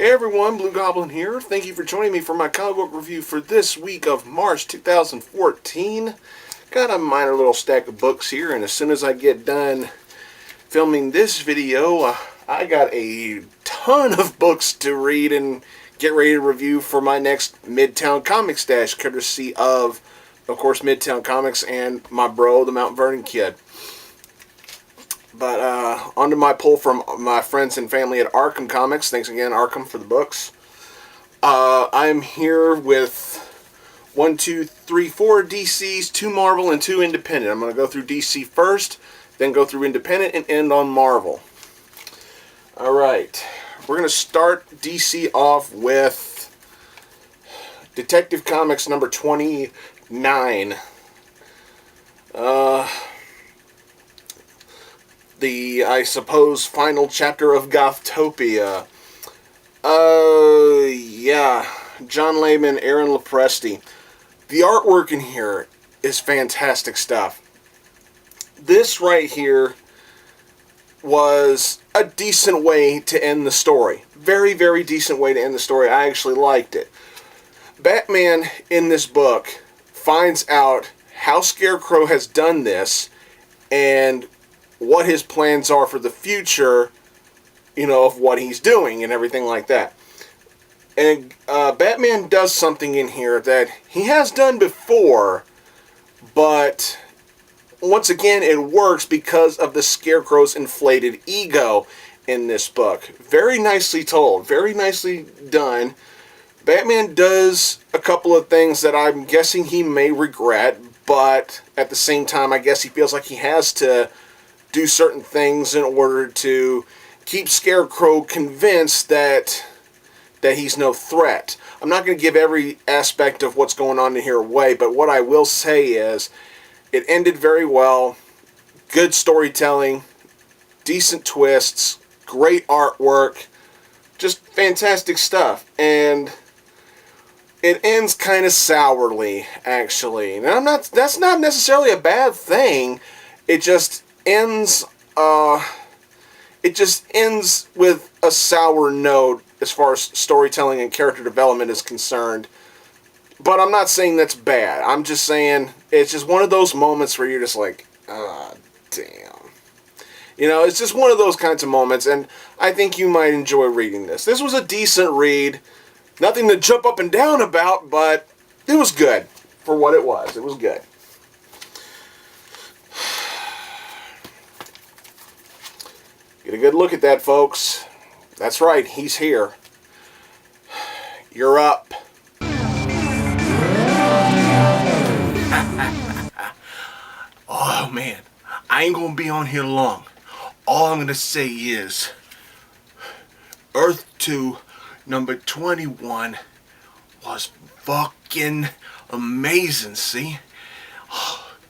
Hey everyone, Blugoblin here. Thank you for joining me for my comic book review for this week of March 2014. Got a minor little stack of books here, and as soon as I get done filming this video, I got a ton of books to read and get ready to review for my next Midtown Comics Stash, courtesy of course, Midtown Comics and my bro, TheMtVernonKid. But onto my pull from my friends and family at Arkham Comics. Thanks again, Arkham, for the books. I'm here with 4 DCs, 2 Marvel, and 2 Independent. I'm going to go through DC first, then go through Independent, and end on Marvel. Alright, we're going to start DC off with Detective Comics number 29. The, I suppose, final chapter of Gothtopia. Yeah. John Layman, Aaron Lopresti. The artwork in here is fantastic stuff. This right here was a decent way to end the story. Very, very decent way to end the story. I actually liked it. Batman, in this book, finds out how Scarecrow has done this and what his plans are for the future, you know, of what he's doing and everything like that. And Batman does something in here that he has done before, but once again it works because of the Scarecrow's inflated ego in this book. Very nicely told, very nicely done. Batman does a couple of things that I'm guessing he may regret, but at the same time I guess he feels like he has to do certain things in order to keep Scarecrow convinced that he's no threat. I'm not going to give every aspect of what's going on in here away, but what I will say is it ended very well. Good storytelling, decent twists, great artwork, just fantastic stuff. And it ends kind of sourly, actually. Now, that's not necessarily a bad thing. It just ends with a sour note as far as storytelling and character development is concerned. But I'm not saying that's bad. I'm just saying it's just one of those moments where you're just like, ah, damn. You know, it's just one of those kinds of moments, and I think you might enjoy reading this. This was a decent read. Nothing to jump up and down about, but it was good for what it was. It was good. Get a good look at that, folks. That's right, he's here. You're up. Oh, man. I ain't gonna be on here long. All I'm gonna say is Earth 2, number 21, was fucking amazing, see?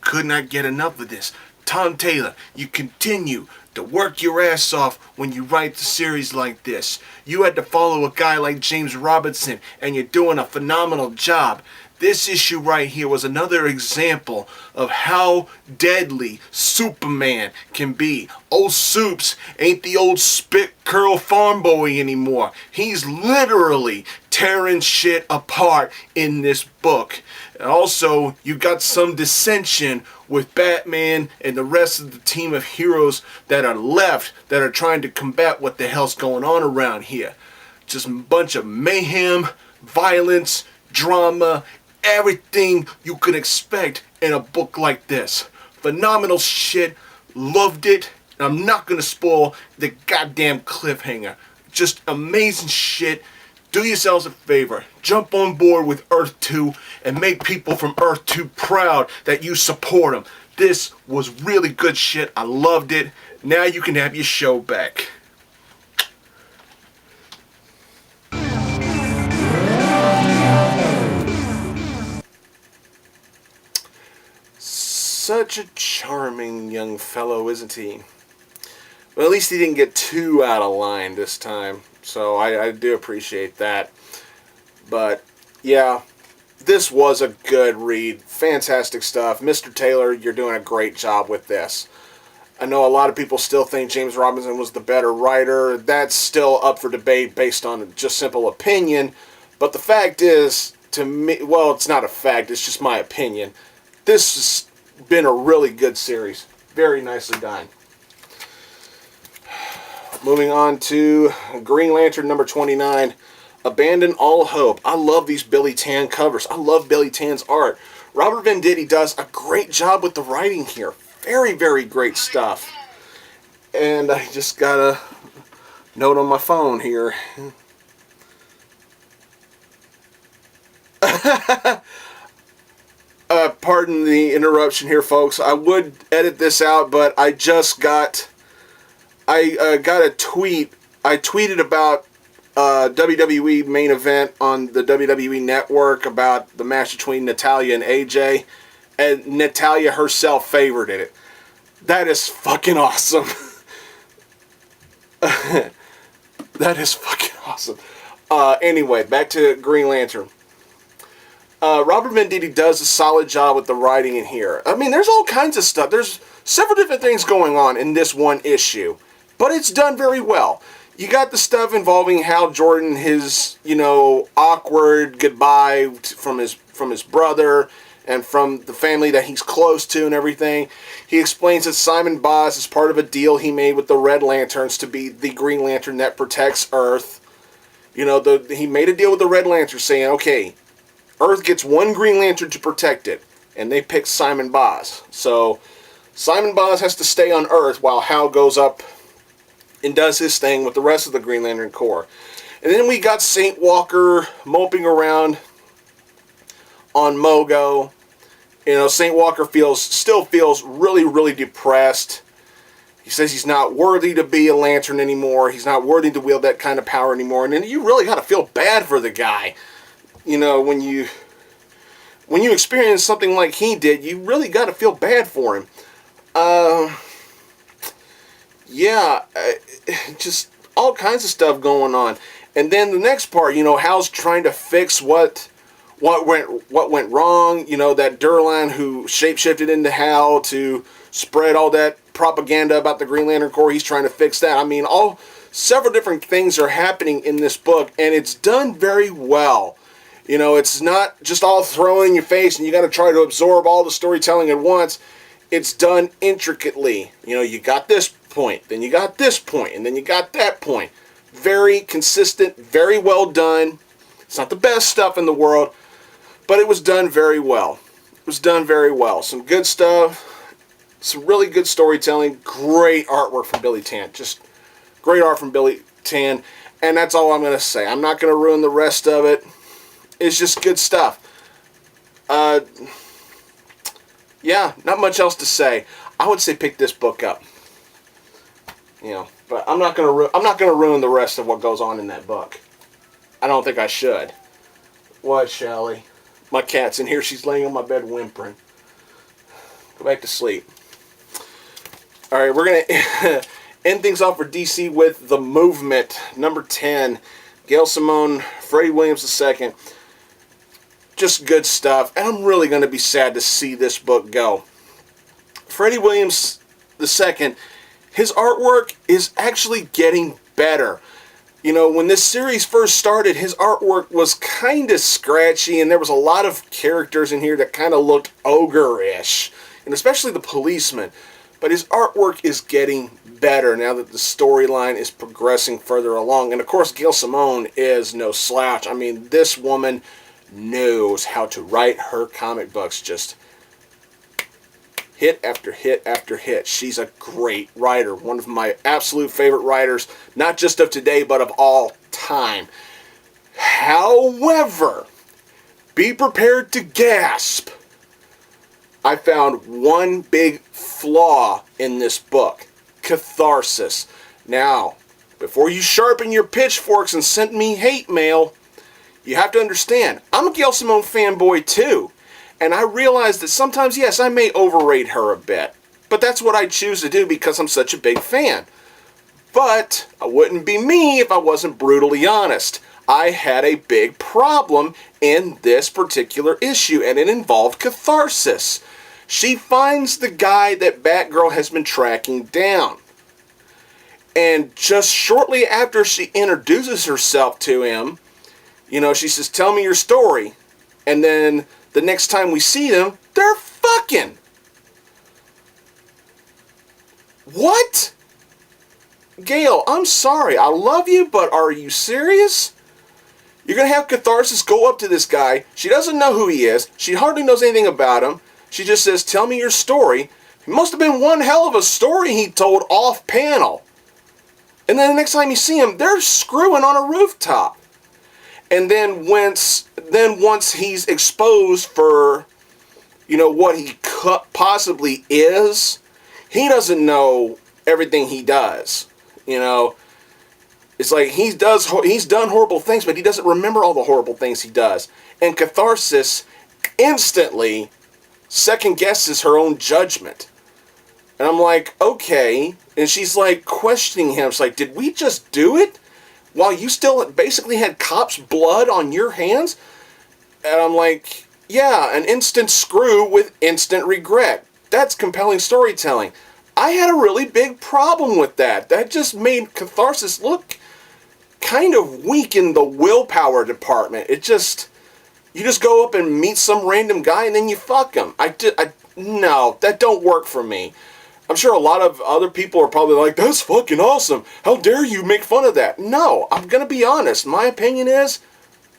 Could not get enough of this. Tom Taylor, you continue to work your ass off when you write the series like this. You had to follow a guy like James Robinson, and you're doing a phenomenal job. This issue right here was another example of how deadly Superman can be. Old Soups ain't the old spit curl farm boy anymore. He's literally tearing shit apart in this book. And also, you got some dissension with Batman and the rest of the team of heroes that are left that are trying to combat what the hell's going on around here. Just a bunch of mayhem, violence, drama, everything you could expect in a book like this. Phenomenal shit. Loved it. And I'm not going to spoil the goddamn cliffhanger. Just amazing shit. Do yourselves a favor. Jump on board with Earth 2 and make people from Earth 2 proud that you support them. This was really good shit. I loved it. Now you can have your show back. Such a charming young fellow, isn't he? Well, at least he didn't get too out of line this time. So I do appreciate that. But, yeah, this was a good read. Fantastic stuff. Mr. Taylor, you're doing a great job with this. I know a lot of people still think James Robinson was the better writer. That's still up for debate based on just simple opinion. But the fact is, to me, well, it's not a fact, it's just my opinion. This has been a really good series. Very nicely done. Moving on to Green Lantern number 29, Abandon All Hope. I love these Billy Tan covers. I love Billy Tan's art. Robert Venditti does a great job with the writing here. Very, very great stuff. And I just got a note on my phone here. Pardon the interruption here, folks. I would edit this out, but I just got a tweet. I tweeted about WWE main event on the WWE Network about the match between Natalya and AJ, and Natalya herself favored it. That is fucking awesome. That is fucking awesome. Anyway, back to Green Lantern. Robert Venditti does a solid job with the writing in here. I mean, there's all kinds of stuff. There's several different things going on in this one issue, but it's done very well. You got the stuff involving Hal Jordan, his, awkward goodbye from his brother and from the family that he's close to and everything. He explains that Simon Baz is part of a deal he made with the Red Lanterns to be the Green Lantern that protects Earth. He made a deal with the Red Lanterns saying, okay, Earth gets one Green Lantern to protect it, and they picked Simon Baz. So Simon Baz has to stay on Earth while Hal goes up and does his thing with the rest of the Green Lantern Corps. And then we got Saint Walker moping around on Mogo. Saint Walker still feels really, really depressed. He says he's not worthy to be a Lantern anymore. He's not worthy to wield that kind of power anymore. And then you really got to feel bad for the guy. When you experience something like he did, you really got to feel bad for him. Just all kinds of stuff going on. And then the next part, Hal's trying to fix what went wrong. That Durlan who shapeshifted into Hal to spread all that propaganda about the Green Lantern Corps. He's trying to fix that. I mean, several different things are happening in this book, and it's done very well. It's not just all thrown in your face and you got to try to absorb all the storytelling at once. It's done intricately. You got this point, then you got this point, and then you got that point. Very consistent, very well done. It's not the best stuff in the world, but it was done very well. It was done very well. Some good stuff, some really good storytelling, great artwork from Billy Tan. Just great art from Billy Tan, and that's all I'm going to say. I'm not going to ruin the rest of it. It's just good stuff. Yeah, not much else to say. I would say pick this book up. But I'm not gonna ruin the rest of what goes on in that book. I don't think I should. What, Shelly? My cat's in here. She's laying on my bed whimpering. Go back to sleep. All right, we're gonna end things off for DC with The Movement, number 10. Gail Simone, Freddie Williams II. Just good stuff, and I'm really going to be sad to see this book go. Freddie Williams II, his artwork is actually getting better. When this series first started, his artwork was kind of scratchy, and there was a lot of characters in here that kind of looked ogre-ish, and especially the policeman. But his artwork is getting better now that the storyline is progressing further along. And of course, Gail Simone is no slouch. I mean, this woman knows how to write her comic books. Just hit after hit after hit. She's a great writer. One of my absolute favorite writers, not just of today, but of all time. However, be prepared to gasp. I found one big flaw in this book. Catharsis. Now, before you sharpen your pitchforks and send me hate mail, you have to understand, I'm a Gail Simone fanboy too. And I realize that sometimes, yes, I may overrate her a bit. But that's what I choose to do because I'm such a big fan. But I wouldn't be me if I wasn't brutally honest. I had a big problem in this particular issue, and it involved catharsis. She finds the guy that Batgirl has been tracking down. And just shortly after she introduces herself to him, you know, she says, tell me your story. And then the next time we see them, they're fucking. What? Gail, I'm sorry. I love you, but are you serious? You're going to have Catharsis go up to this guy. She doesn't know who he is. She hardly knows anything about him. She just says, tell me your story. It must have been one hell of a story he told off panel. And then the next time you see him, they're screwing on a rooftop. And then once he's exposed for, you know, what he possibly is, he doesn't know everything he does. You know, it's like he's done horrible things, but he doesn't remember all the horrible things he does. And Catharsis instantly second guesses her own judgment. And I'm like, okay. And she's like questioning him. It's like, did we just do it? While you still basically had cops' blood on your hands? And I'm like, yeah, an instant screw with instant regret. That's compelling storytelling. I had a really big problem with that. That just made Catharsis look kind of weak in the willpower department. You just go up and meet some random guy and then you fuck him. No, that don't work for me. I'm sure a lot of other people are probably like, that's fucking awesome. How dare you make fun of that? No, I'm going to be honest. My opinion is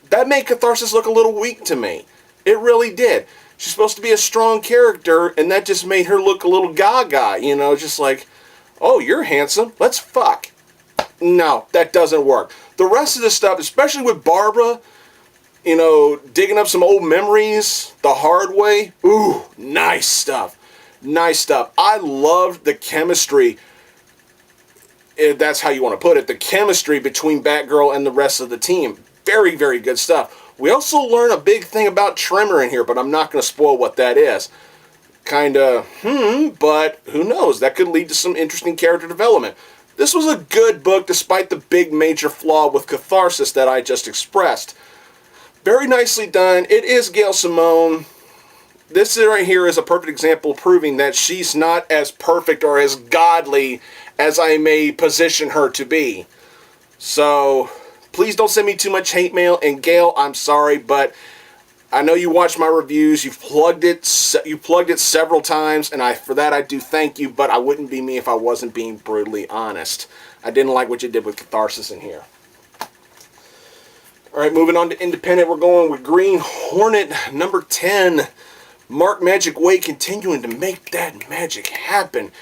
that made Catharsis look a little weak to me. It really did. She's supposed to be a strong character, and that just made her look a little gaga, you know, just like, oh, you're handsome. Let's fuck. No, that doesn't work. The rest of the stuff, especially with Barbara, you know, digging up some old memories the hard way. Ooh, nice stuff. Nice stuff. I loved the chemistry, if that's how you want to put it, the chemistry between Batgirl and the rest of the team. Very, very good stuff. We also learn a big thing about Tremor in here, but I'm not going to spoil what that is. Kinda, but who knows? That could lead to some interesting character development. This was a good book, despite the big major flaw with Catharsis that I just expressed. Very nicely done. It is Gail Simone. This right here is a perfect example proving that she's not as perfect or as godly as I may position her to be. So, please don't send me too much hate mail. And Gail, I'm sorry, but I know you watched my reviews. You've plugged it several times, and for that I do thank you. But I wouldn't be me if I wasn't being brutally honest. I didn't like what you did with Catharsis in here. All right, moving on to independent, we're going with Green Hornet number 10. Mark Magic Waid continuing to make that magic happen.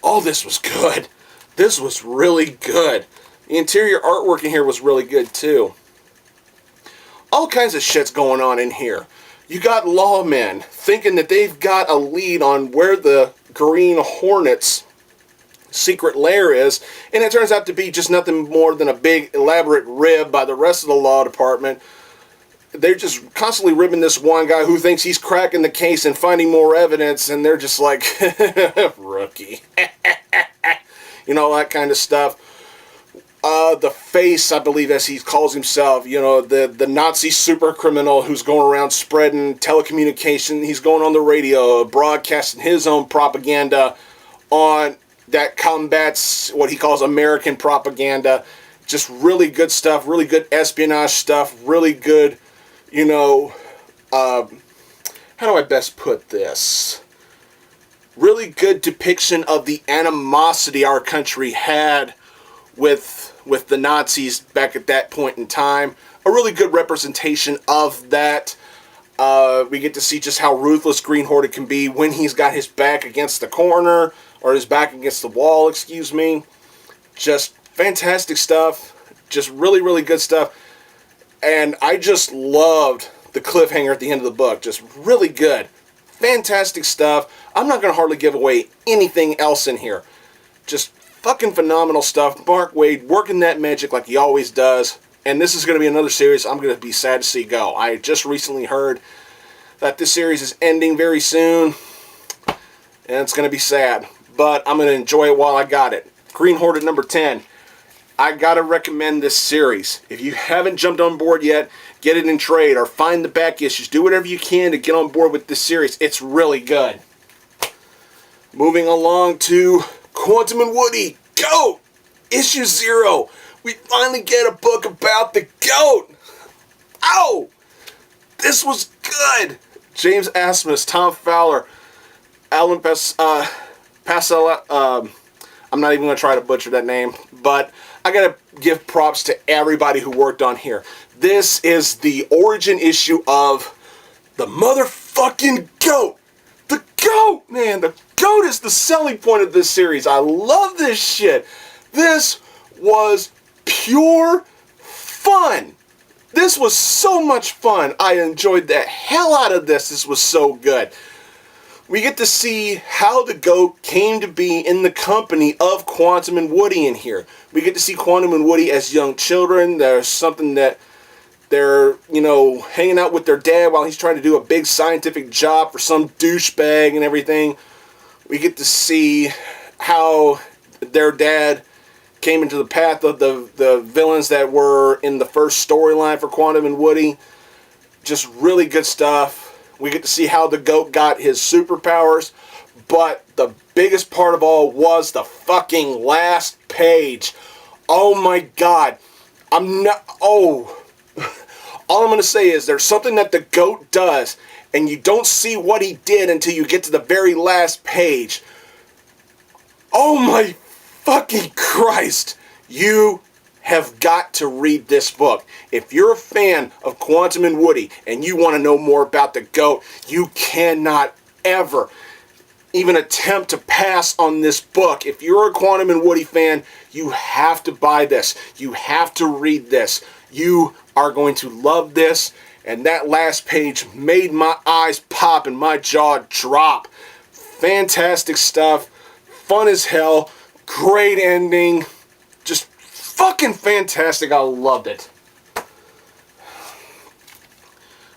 All this was good. This was really good. The interior artwork in here was really good too. All kinds of shit's going on in here. You got lawmen thinking that they've got a lead on where the Green Hornet's secret lair is, and it turns out to be just nothing more than a big elaborate rib by the rest of the law department. They're just constantly ribbing this one guy who thinks he's cracking the case and finding more evidence, and they're just like, rookie. You know, that kind of stuff. The Face, I believe, as he calls himself, you know, the Nazi super criminal who's going around spreading telecommunication. He's going on the radio, broadcasting his own propaganda on that combats what he calls American propaganda. Just really good stuff, really good espionage stuff, really good, you know, how do I best put this? Really good depiction of the animosity our country had with the Nazis back at that point in time. A really good representation of that. We get to see just how ruthless Green Hornet can be when he's got his back against the corner, or his back against the wall, excuse me. Just fantastic stuff. Just really, really good stuff. And I just loved the cliffhanger at the end of the book. Just really good. Fantastic stuff. I'm not going to hardly give away anything else in here. Just fucking phenomenal stuff. Mark Waid working that magic like he always does. And this is going to be another series I'm going to be sad to see go. I just recently heard that this series is ending very soon. And it's going to be sad. But I'm going to enjoy it while I got it. Green Hornet number 10. I gotta recommend this series. If you haven't jumped on board yet, get it in trade or find the back issues. Do whatever you can to get on board with this series. It's really good. Moving along to Quantum and Woody, GOAT! Issue 0. We finally get a book about the GOAT! Ow! This was good! James Asmus, Tom Fowler, Alan Pasella, I'm not even going to try to butcher that name, but I got to give props to everybody who worked on here. This is the origin issue of the motherfucking GOAT! The GOAT! Man, the GOAT is the selling point of this series. I love this shit. This was pure fun. This was so much fun. I enjoyed the hell out of this. This was so good. We get to see how the GOAT came to be in the company of Quantum and Woody in here. We get to see Quantum and Woody as young children. There's something that they're, hanging out with their dad while he's trying to do a big scientific job for some douchebag and everything. We get to see how their dad came into the path of the villains that were in the first storyline for Quantum and Woody. Just really good stuff. We get to see how the GOAT got his superpowers. But the biggest part of all was the fucking last page. Oh my god. All I'm going to say is there's something that the GOAT does, and you don't see what he did until you get to the very last page. Oh my fucking Christ. You have got to read this book. If you're a fan of Quantum and Woody and you want to know more about the GOAT, you cannot ever even attempt to pass on this book. If you're a Quantum and Woody fan, you have to buy this. You have to read this. You are going to love this. And that last page made my eyes pop and my jaw drop. Fantastic stuff. Fun as hell. Great ending. Just fucking fantastic. I loved it.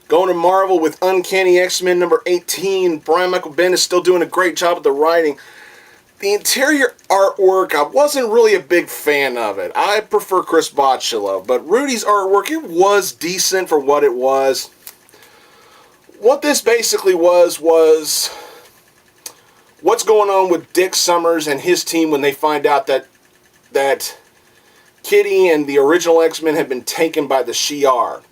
Going to Marvel with Uncanny X-Men number 18. Brian Michael Bendis is still doing a great job of the writing. The interior artwork, I wasn't really a big fan of it. I prefer Chris Botchillo, but Rudy's artwork, it was decent for what it was. What this basically was what's going on with Dick Summers and his team when they find out that Kitty and the original X-Men have been taken by the Shi'ar.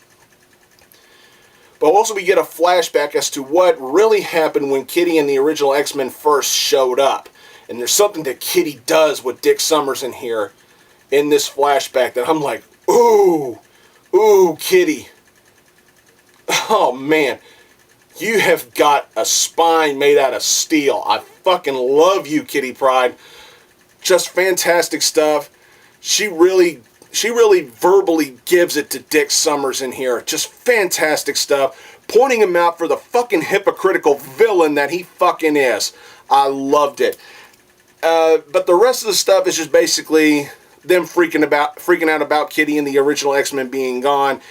But also we get a flashback as to what really happened when Kitty and the original X-Men first showed up. And there's something that Kitty does with Dick Summers in here, in this flashback, that I'm like, ooh, Kitty. Oh man, you have got a spine made out of steel. I fucking love you, Kitty Pryde. Just fantastic stuff. She really verbally gives it to Dick Summers in here. Just fantastic stuff. Pointing him out for the fucking hypocritical villain that he fucking is. I loved it. But the rest of the stuff is just basically them freaking out about Kitty and the original X-Men being gone.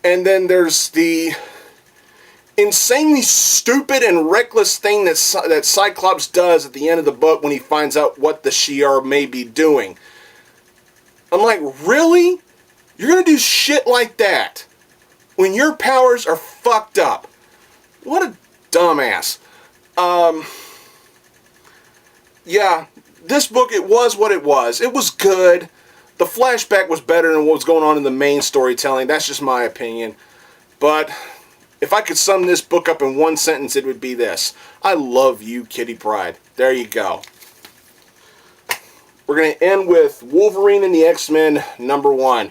And then there's the insanely stupid and reckless thing that Cyclops does at the end of the book when he finds out what the Shi'ar may be doing. I'm like, really? You're gonna do shit like that when your powers are fucked up? What a dumbass. Yeah, this book, it was what it was. It was good. The flashback was better than what was going on in the main storytelling. That's just my opinion. But if I could sum this book up in one sentence, it would be this. I love you, Kitty Pryde. There you go. We're going to end with Wolverine and the X-Men number 1.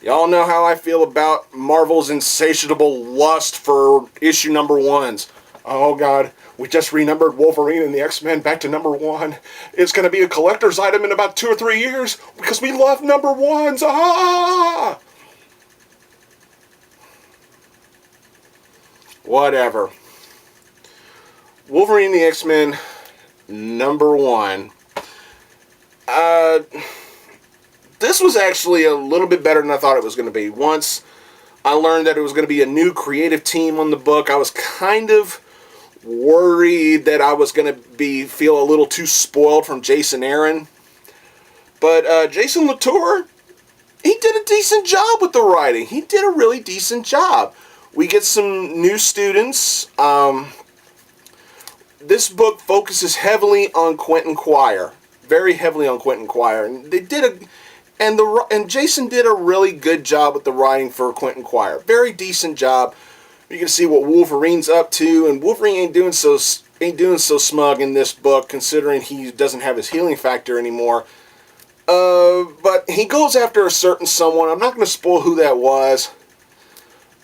Y'all know how I feel about Marvel's insatiable lust for issue number 1s. Oh god, we just renumbered Wolverine and the X-Men back to number 1. It's going to be a collector's item in about 2 or 3 years because we love number 1s. Ah! Whatever. Wolverine the X-Men number 1. This was actually a little bit better than I thought it was going to be. Once I learned that it was going to be a new creative team on the book, I was kind of worried that I was going to feel a little too spoiled from Jason Aaron. But Jason Latour, he did a decent job with the writing. He did a really decent job. We get some new students. this book focuses heavily on Quentin Quire, very heavily on Quentin Quire, and they did a, and Jason did a really good job with the writing for Quentin Quire. Very decent job. You can see what Wolverine's up to, and Wolverine ain't doing so smug in this book, considering he doesn't have his healing factor anymore. But he goes after a certain someone. I'm not going to spoil who that was,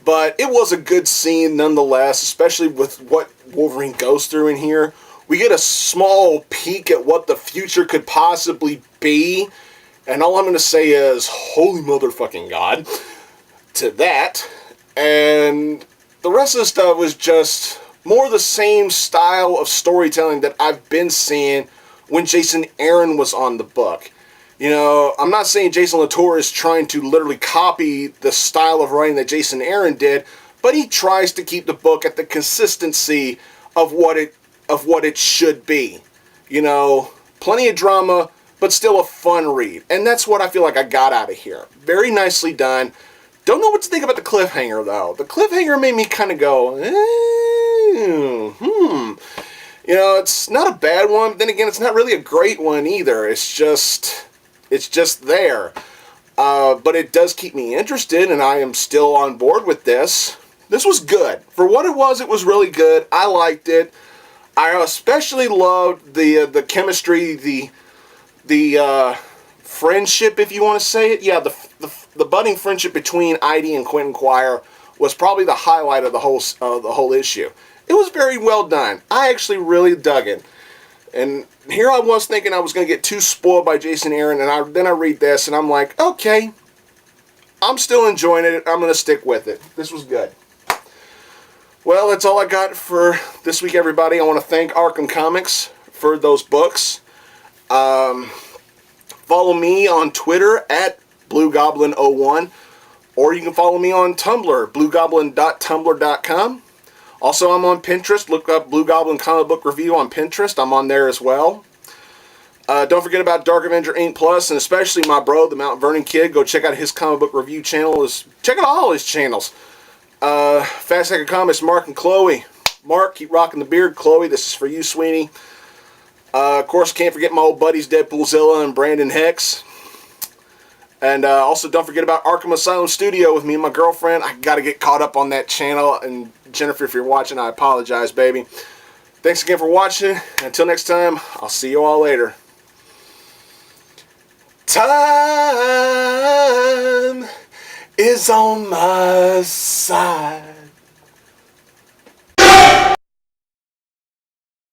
but it was a good scene nonetheless, especially with what Wolverine goes through in here. We get a small peek at what the future could possibly be, and all I'm going to say is, holy motherfucking God, to that. And the rest of the stuff was just more the same style of storytelling that I've been seeing when Jason Aaron was on the book. You know, I'm not saying Jason Latour is trying to literally copy the style of writing that Jason Aaron did, but he tries to keep the book at the consistency of what it should be. You know, plenty of drama, but still a fun read. And that's what I feel like I got out of here. Very nicely done. Don't know what to think about the cliffhanger, though. The cliffhanger made me kind of go, You know, it's not a bad one, but then again, it's not really a great one either. It's just there. But it does keep me interested, and I am still on board with this. This was good. For what it was really good. I liked it. I especially loved the chemistry, the friendship, if you want to say it. Yeah, the budding friendship between Idy and Quentin Quire was probably the highlight of the whole issue. It was very well done. I actually really dug it. And here I was thinking I was going to get too spoiled by Jason Aaron, and then I read this, and I'm like, okay, I'm still enjoying it. I'm going to stick with it. This was good. Well, that's all I got for this week, everybody. I want to thank Arkham Comics for those books. Follow me on Twitter at Blugoblin01, or you can follow me on Tumblr, blugoblin.tumblr.com. Also, I'm on Pinterest. Look up Blue Goblin Comic Book Review on Pinterest. I'm on there as well. Don't forget about Dark Avenger Inc. Plus, and especially my bro, TheMtVernonKid. Go check out his comic book review channel. Check out all his channels. Fast Second Comics, Mark and Chloe. Mark, keep rocking the beard. Chloe, this is for you, sweetie. Of course, can't forget my old buddies, Deadpoolzilla and Brandon Hex. And also, don't forget about Arkham Asylum Studio with me and my girlfriend. I got to get caught up on that channel. And Jennifer, if you're watching, I apologize, baby. Thanks again for watching. Until next time, I'll see you all later. Time is on my side.